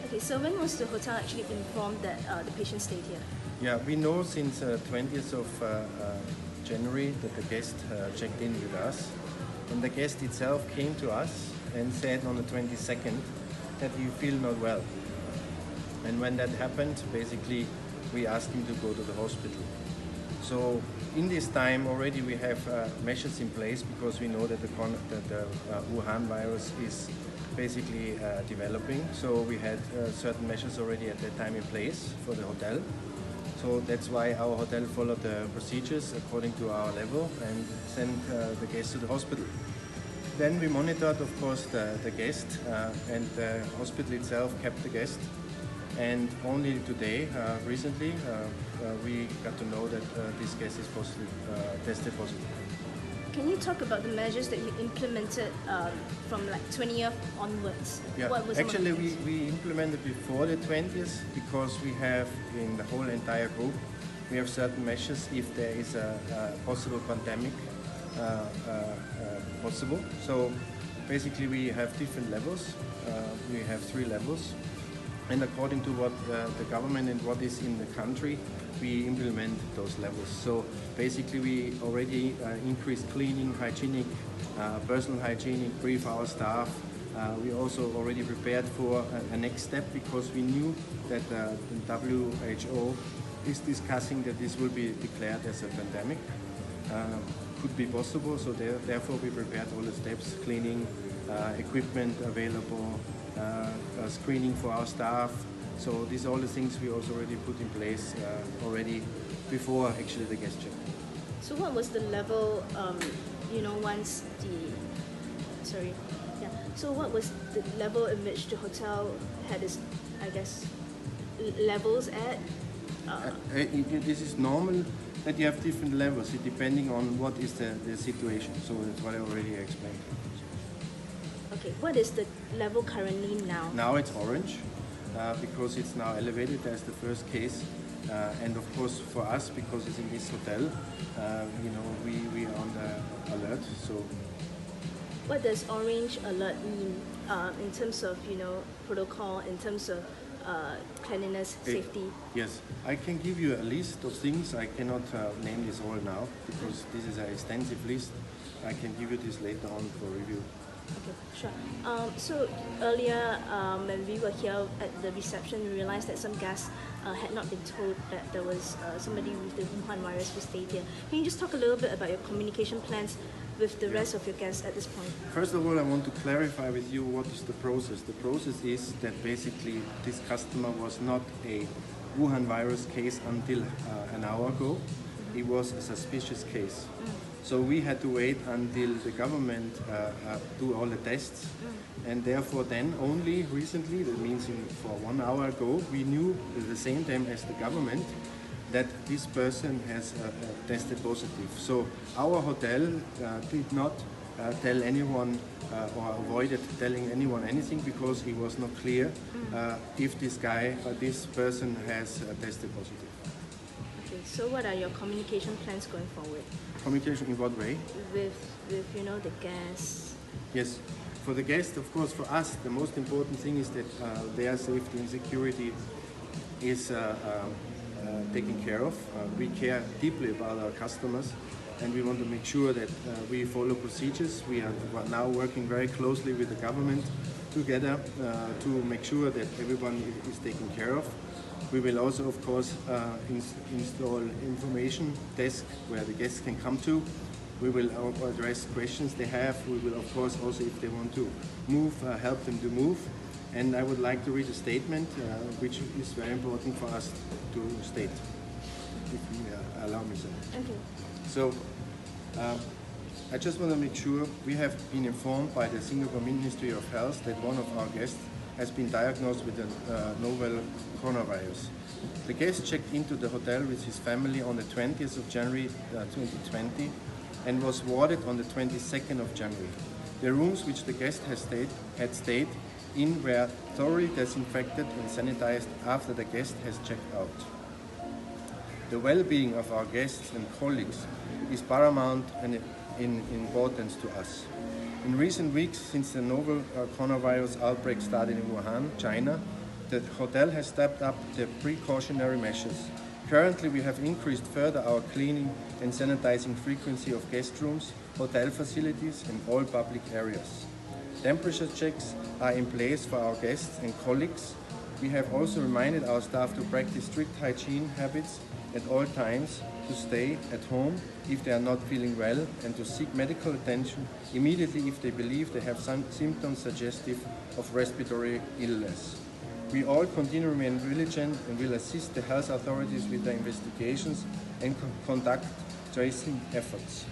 Okay, so when was the hotel actually informed that the patient stayed here? Yeah, we know since 20th of January that the guest checked in with us, and the guest itself came to us and said on the 22nd that he feel not well. And when that happened, basically we asked him to go to the hospital. So in this time already we have measures in place because we know that the Wuhan virus is basically developing. So we had certain measures already at that time in place for the hotel. So that's why our hotel followed the procedures according to our level and sent the guest to the hospital. Then we monitored, of course, the guest and the hospital itself kept the guest. And only today, recently, we got to know that this guest is tested positive. Can you talk about the measures that you implemented from like 20th onwards? Yeah, actually we implemented before the 20th because we have in the whole entire group, we have certain measures if there is a possible pandemic possible. So basically we have different levels. We have 3 levels. And according to what the government and what is in the country, we implement those levels. So basically we already increased cleaning, hygienic, personal hygienic, brief our staff. We also already prepared for a next step because we knew that the WHO is discussing that this will be declared as a pandemic. Could be possible, so therefore we prepared all the steps, cleaning, equipment available, screening for our staff. So these are all the things we also already put in place already before actually the guest check. So what was the level, once so what was the level in which the hotel had its, I guess, levels at? This is normal that you have different levels depending on what is the situation. So that's what I already explained. Okay, what is the level currently now? Now it's orange because it's now elevated as the first case. And of course for us, because it's in this hotel, we are on the alert. So, what does orange alert mean in terms of protocol, in terms of cleanliness, safety? Yes, I can give you a list of things. I cannot name this all now because this is an extensive list. I can give you this later on for review. Okay, sure. So earlier when we were here at the reception, we realized that some guests had not been told that there was somebody with the Wuhan virus who stayed here. Can you just talk a little bit about your communication plans with the rest of your guests at this point? First of all, I want to clarify with you what is the process. The process is that basically this customer was not a Wuhan virus case until an hour ago. It was a suspicious case. So we had to wait until the government do all the tests, and therefore then only recently, that means for 1 hour ago, we knew at the same time as the government that this person has tested positive. So our hotel did not tell anyone or avoided telling anyone anything because it was not clear if this person has tested positive. Okay, so what are your communication plans going forward? Communication in what way? With the guests. Yes, for the guests, of course, for us, the most important thing is that their safety and security is taken care of. We care deeply about our customers, and we want to make sure that we follow procedures. We are now working very closely with the government together to make sure that everyone is taken care of. We will also, of course, install information desk where the guests can come to. We will address questions they have. We will, of course, also, if they want to move, help them to move. And I would like to read a statement, which is very important for us to state, if you allow me, sir. Okay. So, I just want to make sure we have been informed by the Singapore Ministry of Health that one of our guests has been diagnosed with a novel coronavirus. The guest checked into the hotel with his family on the 20th of January 2020 and was warded on the 22nd of January. The rooms which the guest had stayed in were thoroughly disinfected and sanitized after the guest has checked out. The well-being of our guests and colleagues is paramount and in importance to us. In recent weeks, since the novel coronavirus outbreak started in Wuhan, China, the hotel has stepped up the precautionary measures. Currently, we have increased further our cleaning and sanitizing frequency of guest rooms, hotel facilities, and all public areas. Temperature checks are in place for our guests and colleagues. We have also reminded our staff to practice strict hygiene habits at all times, to stay at home if they are not feeling well, and to seek medical attention immediately if they believe they have some symptoms suggestive of respiratory illness. We all continue to remain vigilant and will assist the health authorities with their investigations and conduct tracing efforts.